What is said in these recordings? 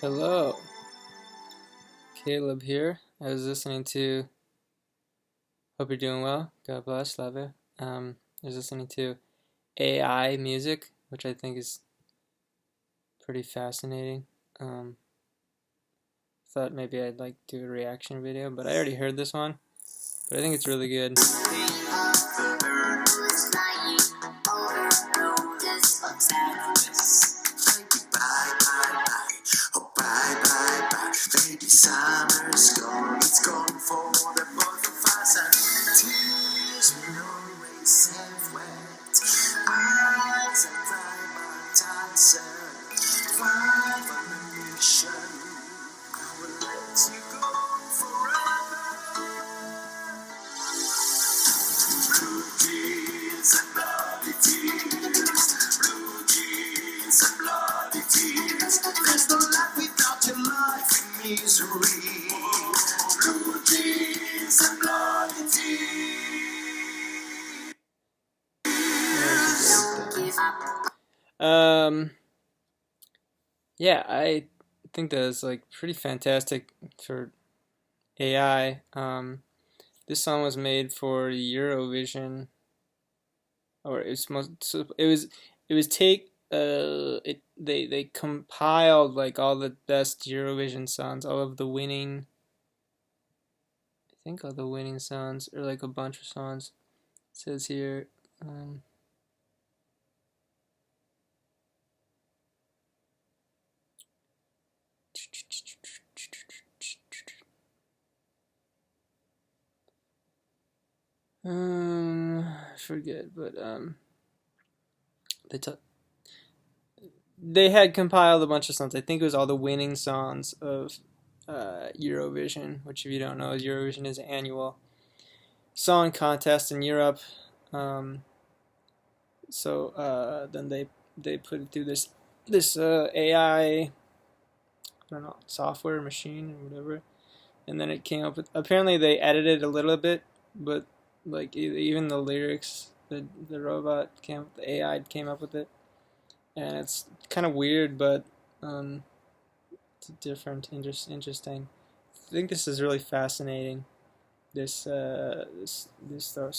Hello, Caleb here. I was listening to, hope you're doing well. God bless, love you. I was listening to AI music, which I think is pretty fascinating. Um, Thought maybe I'd like to do a reaction video, but I already heard this one, but I think it's really good. Baby, summer's gone, it's gone for the both of us, and tears will always have wet eyes and dry but answered. Five on the mission, I will let you go forever. Blue jeans and bloody tears, blue jeans and bloody tears. There's no life without your life in misery. Blue jeans and bloody tears. Yeah, I think that's like pretty fantastic for AI. This song was made for Eurovision, or it's most. So it was take. They compiled like all the best Eurovision songs, all of the winning. I think all the winning songs, or like a bunch of songs. It says here. Um, I forget, but they took they had compiled a bunch of songs. I think it was all the winning songs of Eurovision, which if you don't know, is Eurovision is an annual song contest in Europe. Um, so then they put it through this AI, I don't know, software machine or whatever, and then it came up with. Apparently they edited a little bit, but like even the lyrics, the robot the AI came up with it, and it's kind of weird, but um, it's different, interesting. I think this is really fascinating. This sort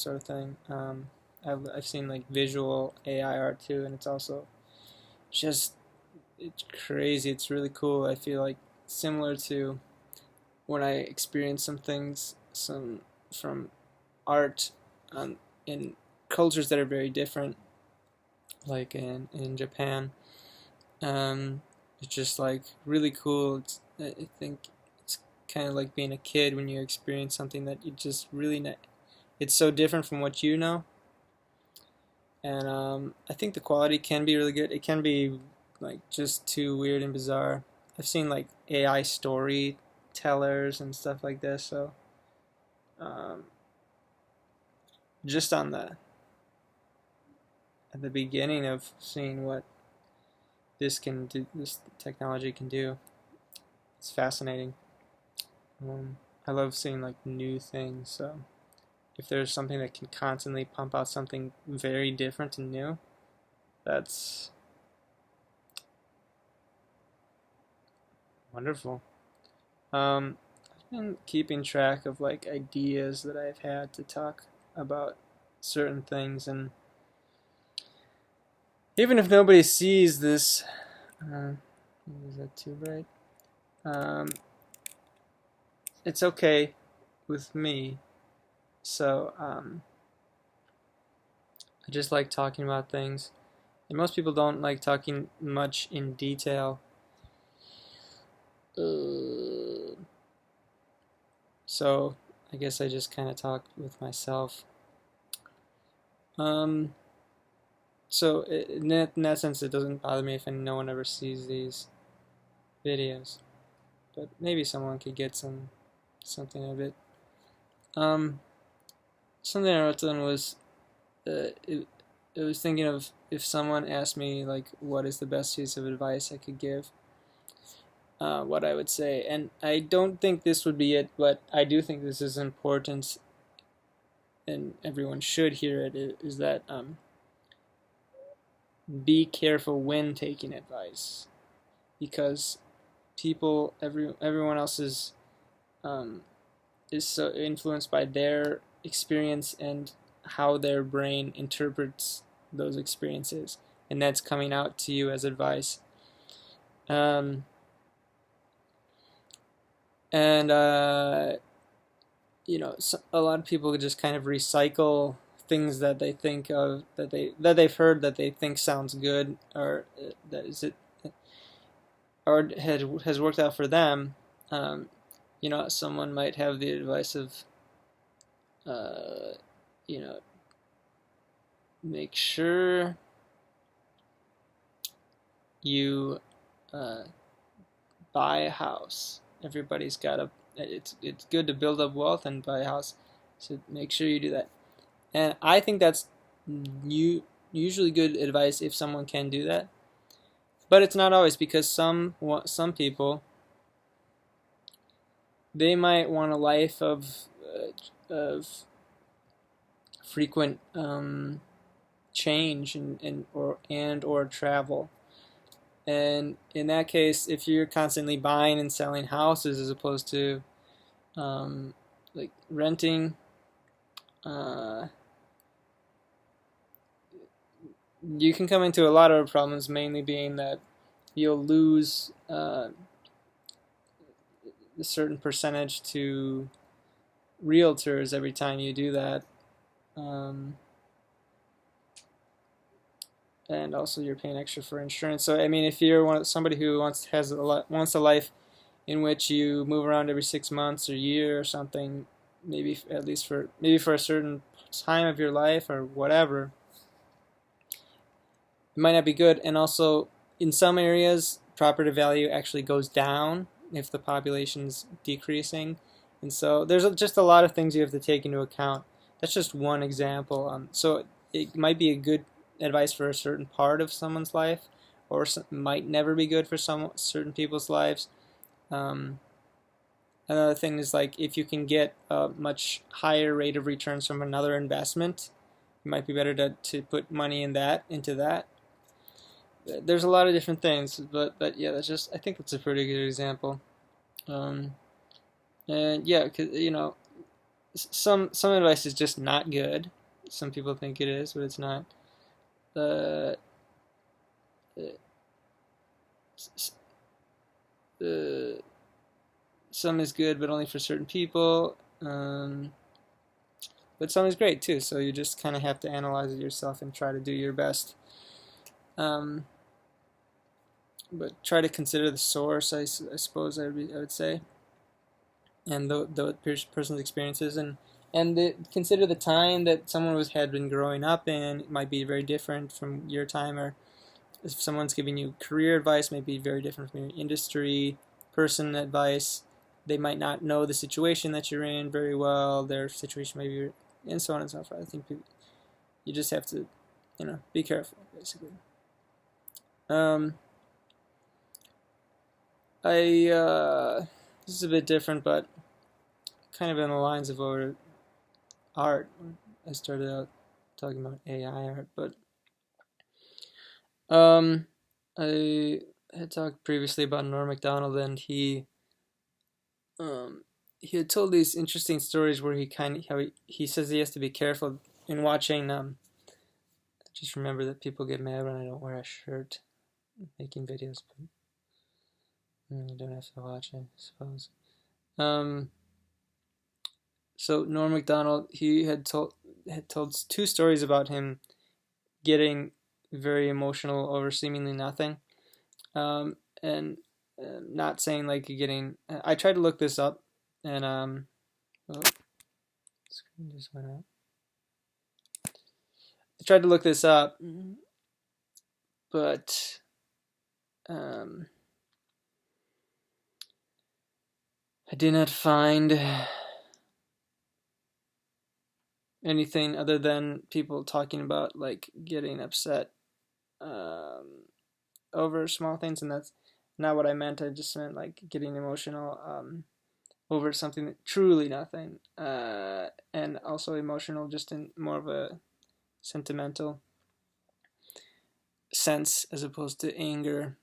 of thing. I've seen like visual AI art too, and it's also just it's crazy. It's really cool. I feel like similar to when I experienced some things some from art in cultures that are very different, like in Japan. Um, it's just like really cool. I think it's kind of like being a kid when you experience something that you just really it's so different from what you know, and I think the quality can be really good. It can be like just too weird and bizarre. I've seen like AI storytellers and stuff like this, so um, just on the at the beginning of seeing what this technology can do, it's fascinating. I love seeing like new things. So if there's something that can constantly pump out something very different and new, that's wonderful. I've been keeping track of like ideas that I've had to talk about certain things, and even if nobody sees this, is that too bright? Um, it's okay with me. So I just like talking about things, and most people don't like talking much in detail. So I guess I just kind of talk with myself. Um, so in that sense, it doesn't bother me if no one ever sees these videos, but maybe someone could get something out of it. Um, Something I wrote down was it was thinking of if someone asked me like what is the best piece of advice I could give, what I would say. And I don't think this would be it, but I do think this is important and everyone should hear it, is that be careful when taking advice, because everyone else um, is so influenced by their experience and how their brain interprets those experiences, and that's coming out to you as advice. Um, and so a lot of people just kind of recycle things that they think of that they've heard that they think sounds good, or that is it, or has worked out for them. Um, someone might have the advice of, uh, you know, make sure you uh, buy a house. Everybody's got a. It's good to build up wealth and buy a house, so make sure you do that. And I think that's usually good advice if someone can do that. But it's not always, because some people, they might want a life of frequent change and or travel. And in that case, if you're constantly buying and selling houses as opposed to like renting, uh, you can come into a lot of problems, mainly being that you'll lose a certain percentage to realtors every time you do that. Um, and also you're paying extra for insurance. So I mean, if you're somebody who wants a life in which you move around every 6 months or year or something, maybe at least for a certain time of your life or whatever, it might not be good. And also, in some areas, property value actually goes down if the population's decreasing. And so there's just a lot of things you have to take into account. That's just one example. So it might be a good advice for a certain part of someone's life, or might never be good for some certain people's lives. Um, Another thing is, like, if you can get a much higher rate of returns from another investment, it might be better to put money into that. There's a lot of different things, but yeah, I think that's a pretty good example. Um, and yeah, because some advice is just not good. Some people think it is, but it's not. Uh, uh, some is good, but only for certain people. But some is great too. So you just kind of have to analyze it yourself and try to do your best. Um, but try to consider the source, I suppose I would say, and the person's experiences, and consider the time that someone had been growing up in. It might be very different from your time, or if someone's giving you career advice, may be very different from your industry person advice. They might not know the situation that you're in very well. Their situation may be, and so on and so forth. I think you just have to, be careful, basically. Um, this is a bit different, but kind of in the lines of art. I started out talking about AI art, but I had talked previously about Norm Macdonald, and um, he had told these interesting stories where he says he has to be careful in watching. Just remember that people get mad when I don't wear a shirt making videos, but you don't have to watch it, I suppose. Um, so Norm Macdonald, he had told two stories about him getting very emotional over seemingly nothing, and not saying like getting. I tried to look this up, and oh, screen just went out. I tried to look this up, but I did not find anything other than people talking about like getting upset over small things, and that's not what I meant. I just meant like getting emotional over something that truly nothing, and also emotional just in more of a sentimental sense as opposed to anger.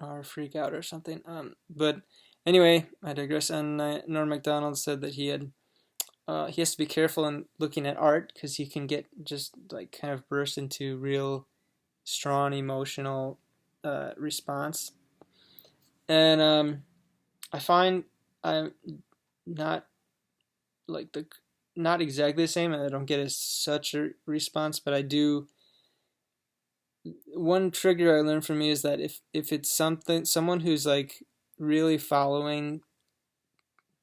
or freak out or something. But anyway, I digress. And Norm Macdonald said that he has to be careful in looking at art because he can get just like kind of burst into real strong emotional response. And I find I'm not like the not exactly the same, and I don't get as such a response, but I do. One trigger I learned from me is that if it's someone who's like really following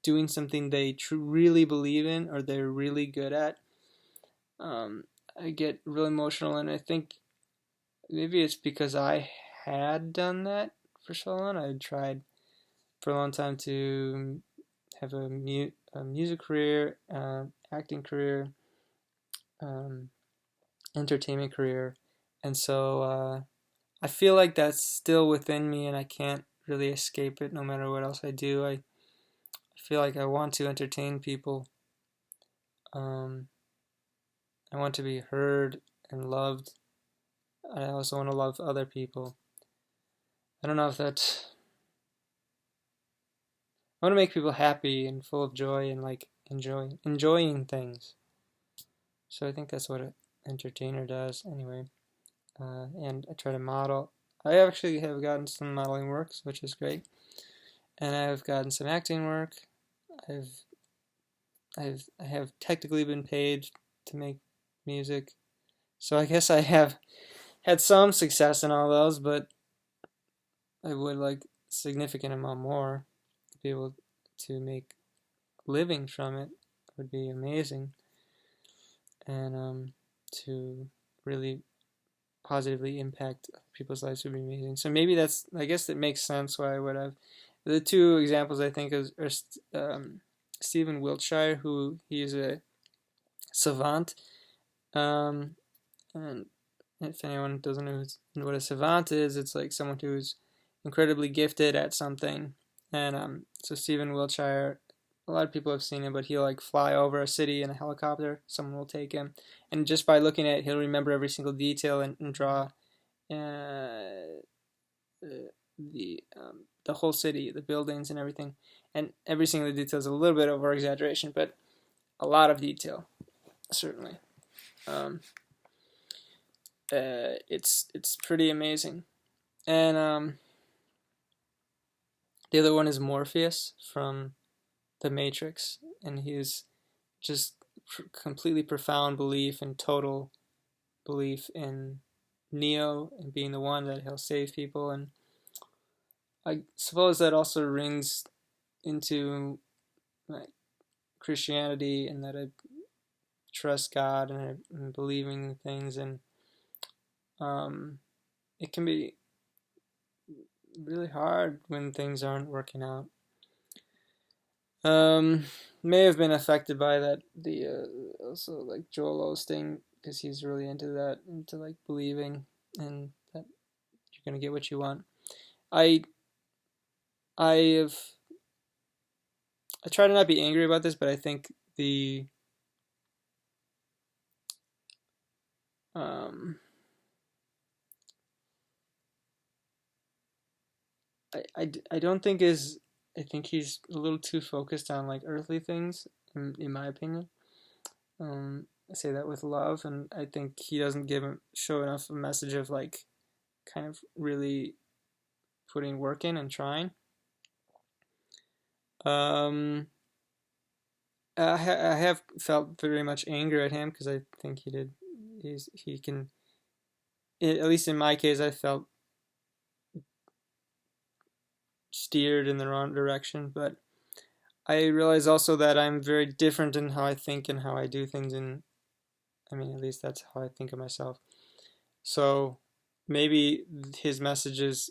doing something they really believe in or they're really good at, I get real emotional, and I think maybe it's because I had done that for so long. I tried for a long time to have a music career, acting career, um, entertainment career, and so I feel like that's still within me, and I can't really escape it no matter what else I do. I feel like I want to entertain people. Um, I want to be heard and loved. I also want to love other people. I don't know if that's. I want to make people happy and full of joy and like enjoying things. So I think that's what an entertainer does anyway. And I try to model. I actually have gotten some modeling works, which is great, and I've gotten some acting work. I've I have technically been paid to make music, so I guess I have had some success in all those, but I would like significant amount more to be able to make living from it would be amazing, and to really positively impact people's lives would be amazing. So maybe that's I guess it makes sense why I would have. The two examples I think are Stephen Wiltshire, who he is a savant, um, and if anyone doesn't know what a savant is, it's like someone who's incredibly gifted at something. And so Stephen Wiltshire, a lot of people have seen him, but he'll like fly over a city in a helicopter. Someone will take him, and just by looking at it, he'll remember every single detail and draw uh, the whole city, the buildings and everything. And every single detail is a little bit over exaggeration, but a lot of detail, certainly. Um, it's pretty amazing. And the other one is Morpheus from The Matrix, and he's just completely profound belief and total belief in Neo and being the one that he'll save people. And I suppose that also rings into like Christianity, and that I trust God and I'm believing things, and um, it can be really hard when things aren't working out. Um, may have been affected by that. The also like Joel Osteen, because he's really into that, into like believing and that you're gonna get what you want. I I have I try to not be angry about this, but I think the um I don't think is I think he's a little too focused on like earthly things, in my opinion. I say that with love, and I think he doesn't show enough a message of like kind of really putting work in and trying. Um, I have felt very much anger at him because I think he can, at least in my case, I felt steered in the wrong direction. But I realize also that I'm very different in how I think and how I do things, and I mean, at least that's how I think of myself. So maybe his message is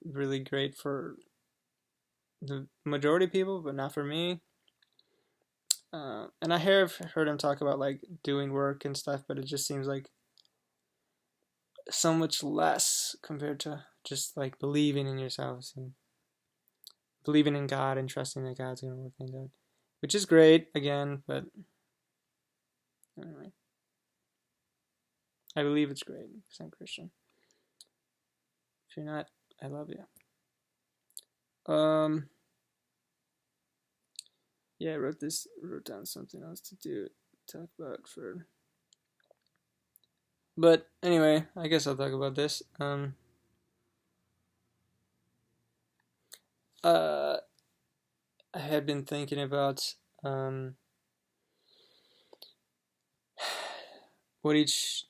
really great for the majority of people, but not for me. And I have heard him talk about like doing work and stuff, but it just seems like so much less compared to just like believing in yourselves and believing in God and trusting that God's going to work things out, which is great again. But anyway, I believe it's great because I'm Christian. If you're not, I love you. Um, yeah, I wrote down something else to talk about for. But anyway, I guess I'll talk about this. Uh, I had been thinking about what each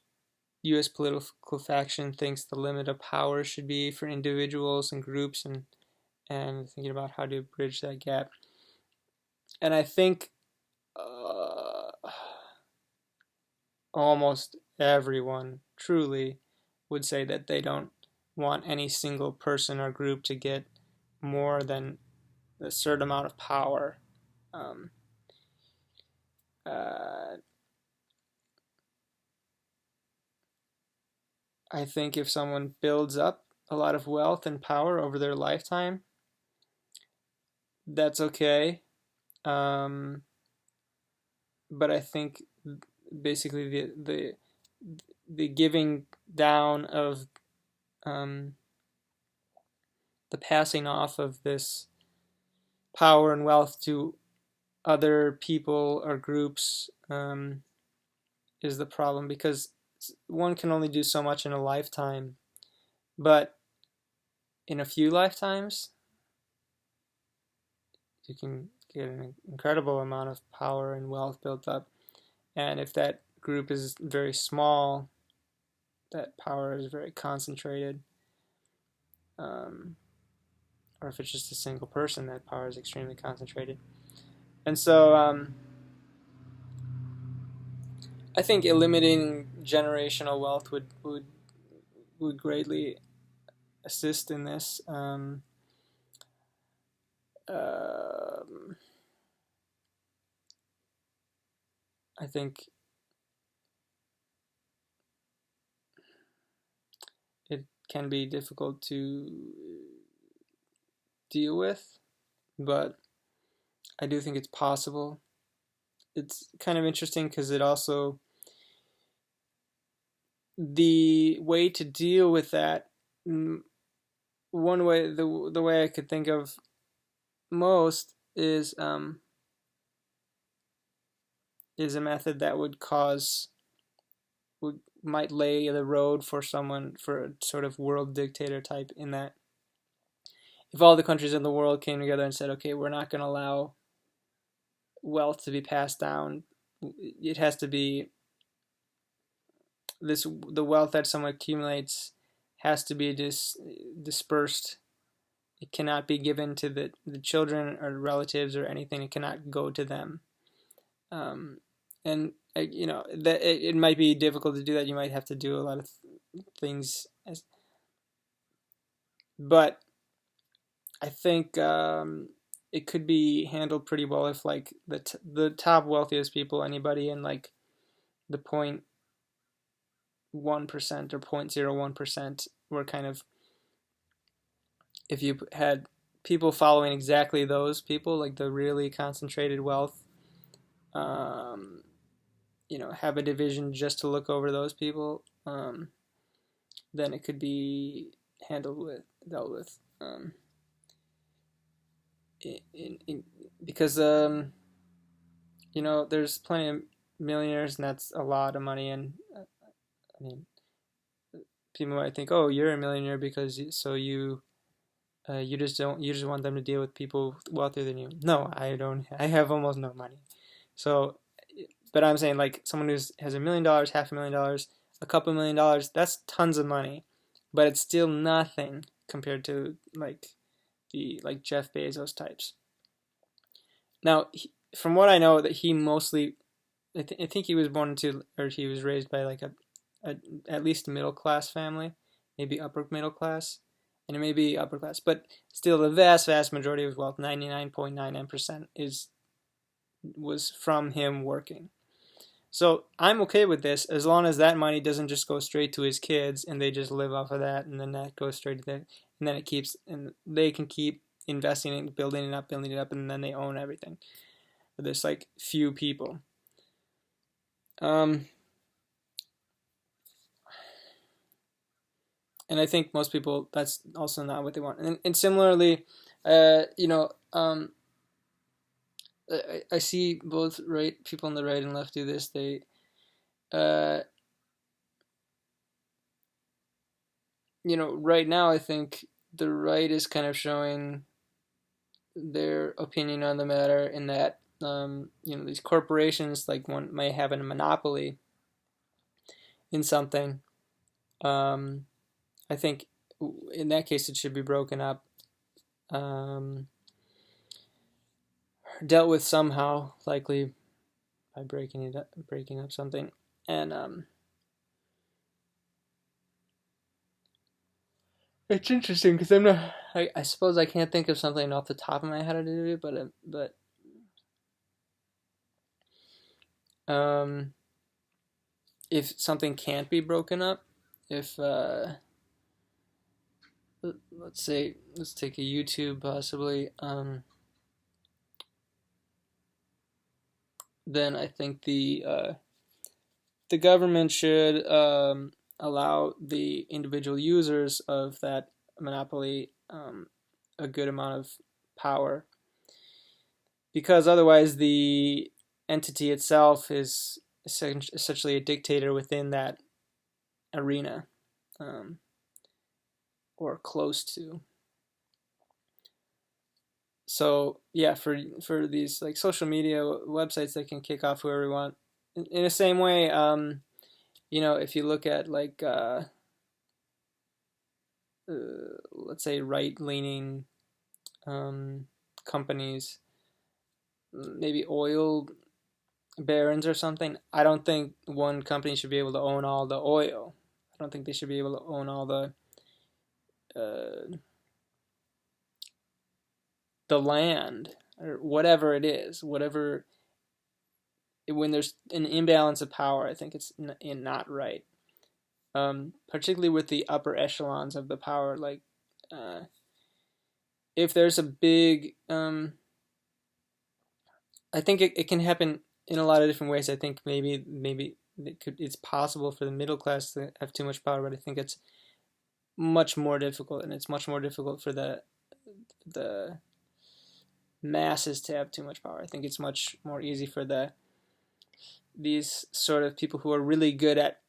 U.S. political faction thinks the limit of power should be for individuals and groups, and thinking about how to bridge that gap. And I think almost everyone truly would say that they don't want any single person or group to get more than a certain amount of power. Um, uh, I think if someone builds up a lot of wealth and power over their lifetime, that's okay. Um, but I think basically the giving down of um, the passing off of this power and wealth to other people or groups is the problem, because one can only do so much in a lifetime, but in a few lifetimes you can get an incredible amount of power and wealth built up. And if that group is very small, that power is very concentrated. Um, or if it's just a single person, that power is extremely concentrated. And so I think eliminating generational wealth would greatly assist in this. I think it can be difficult to deal with, but I do think it's possible. It's kind of interesting because it also, the way to deal with that, one way, the way I could think of most is a method that might lay the road for someone, for a sort of world dictator type, in that if all the countries in the world came together and said, okay, we're not going to allow wealth to be passed down, it has to be the wealth that someone accumulates has to be dispersed. It cannot be given to the children or relatives or anything. It cannot go to them. Um, and that it might be difficult to do that. You might have to do a lot of things, but I think it could be handled pretty well if, like, the top wealthiest people, anybody in like the 0.1% or 0.01%, were kind of, if you had people following exactly those people, like the really concentrated wealth, um, have a division just to look over those people, then it could be dealt with, because there's plenty of millionaires, and that's a lot of money, and I mean, people might think, oh, you're a millionaire because you just want them to deal with people wealthier than you. No, I don't. I have almost no money. So, but I'm saying, like, someone who has $1 million, $500,000, a couple $1 million, that's tons of money, but it's still nothing compared to like Jeff Bezos types. Now, from what I know, that he mostly, I think he was born into, or he was raised by like a at least middle class family, maybe upper middle class, and it may be upper class, but still the vast majority of his wealth, 99.99%, was from him working. So I'm okay with this as long as that money doesn't just go straight to his kids and they just live off of that, and then that goes straight to them, and then they can keep investing in building it up, and then they own everything. But there's like few people. Um, and I think most people, that's also not what they want. And similarly, You know, I see both right people on the right and left do this. Uh, you know, right now I think the right is kind of showing their opinion on the matter in that you know, these corporations, like one may have a monopoly in something. Um, I think in that case it should be broken up, um, dealt with somehow, likely by breaking up something. And it's interesting because I'm not. I suppose I can't think of something off the top of my head to do, but if something can't be broken up, if let's say let's take a YouTube possibly, then I think the government should allow the individual users of that monopoly a good amount of power, because otherwise the entity itself is essentially a dictator within that arena, um, or close to. So yeah, for these like social media websites, they can kick off whoever we want. In the same way, you know, if you look at like let's say right leaning companies, maybe oil barons or something. I don't think one company should be able to own all the oil. I don't think they should be able to own all uh, the land or whatever it is. Whatever, when there's an imbalance of power, I think it's not right. Particularly with the upper echelons of the power, like uh, if there's a big, I think it can happen in a lot of different ways. I think maybe it's possible for the middle class to have too much power, but I think it's much more difficult, and it's much more difficult for the masses to have too much power. I think it's much more easy for these sort of people who are really good at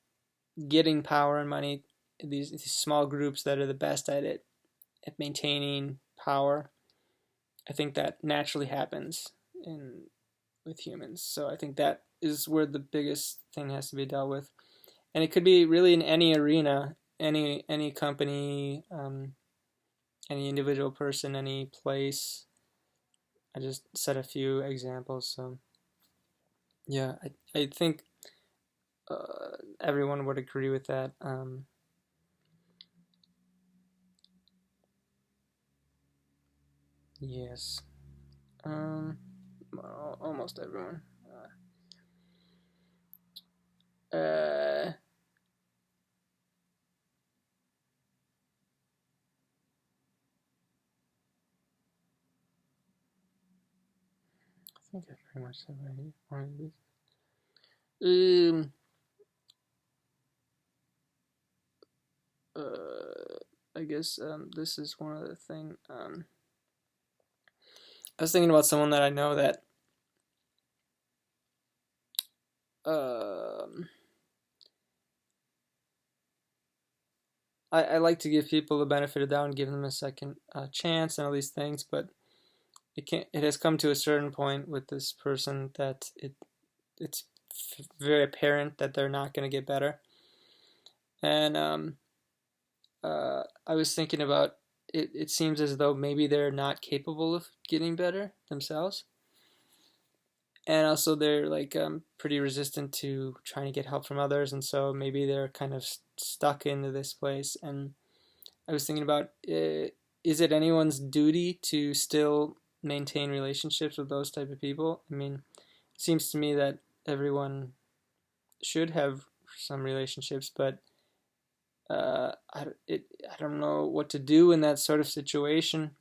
getting power and money, these small groups that are the best at it, at maintaining power. I think that naturally happens in with humans. So I think that is where the biggest thing has to be dealt with, and it could be really in any arena, any company, any individual person, any place. I just said a few examples. So yeah, I think everyone would agree with that. Yes. Um, almost everyone. Uh, I think I pretty much said what I wanted to. I guess this is one other thing. I was thinking about someone that I know that um, I like to give people the benefit of the doubt and give them a second chance and all these things, but it has come to a certain point with this person that it's very apparent that they're not going to get better. And I was thinking about it. It seems as though maybe they're not capable of getting better themselves, and also they're like pretty resistant to trying to get help from others, and so maybe they're kind of stuck into this place. And I was thinking about, is it anyone's duty to still maintain relationships with those type of people? I mean, it seems to me that everyone should have some relationships, but I don't know what to do in that sort of situation.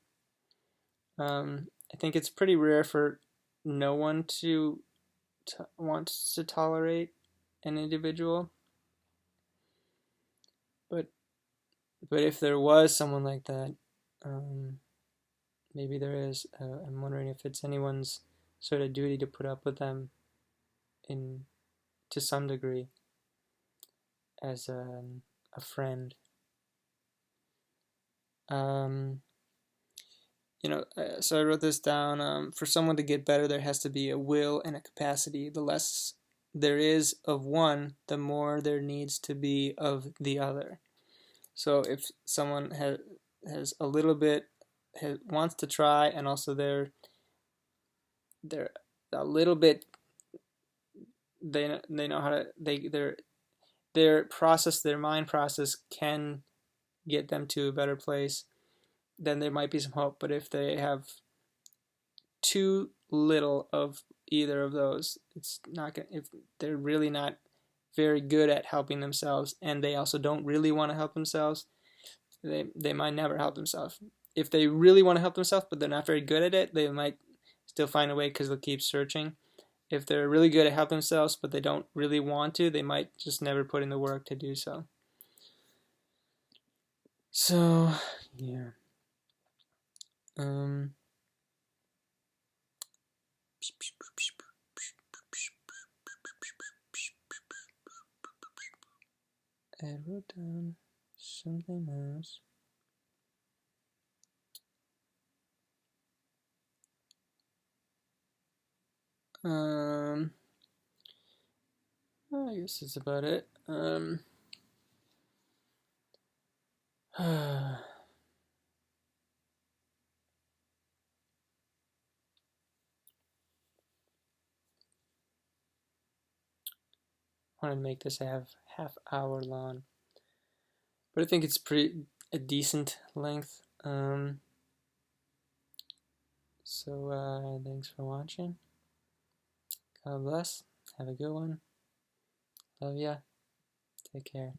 I think it's pretty rare for no one to want to tolerate an individual, but if there was someone like that, um, maybe there is. I'm wondering if it's anyone's sort of duty to put up with them in to some degree as a friend. Um, so I wrote this down. For someone to get better, there has to be a will and a capacity. The less there is of one, the more there needs to be of the other. So if someone has a little bit, wants to try, and also they're a little bit, they know how to their mind process can get them to a better place, then there might be some hope. But if they have too little of either of those, it's not gonna, if they're really not very good at helping themselves and they also don't really want to help themselves, they might never help themselves. If they really want to help themselves but they're not very good at it, they might still find a way because they'll keep searching. If they're really good at helping themselves but they don't really want to, they might just never put in the work to do so. So yeah. I wrote down something else. I guess that's about it. I wanted to make this a half hour long, but I think it's a decent length. So thanks for watching. God bless. Have a good one. Love ya. Take care.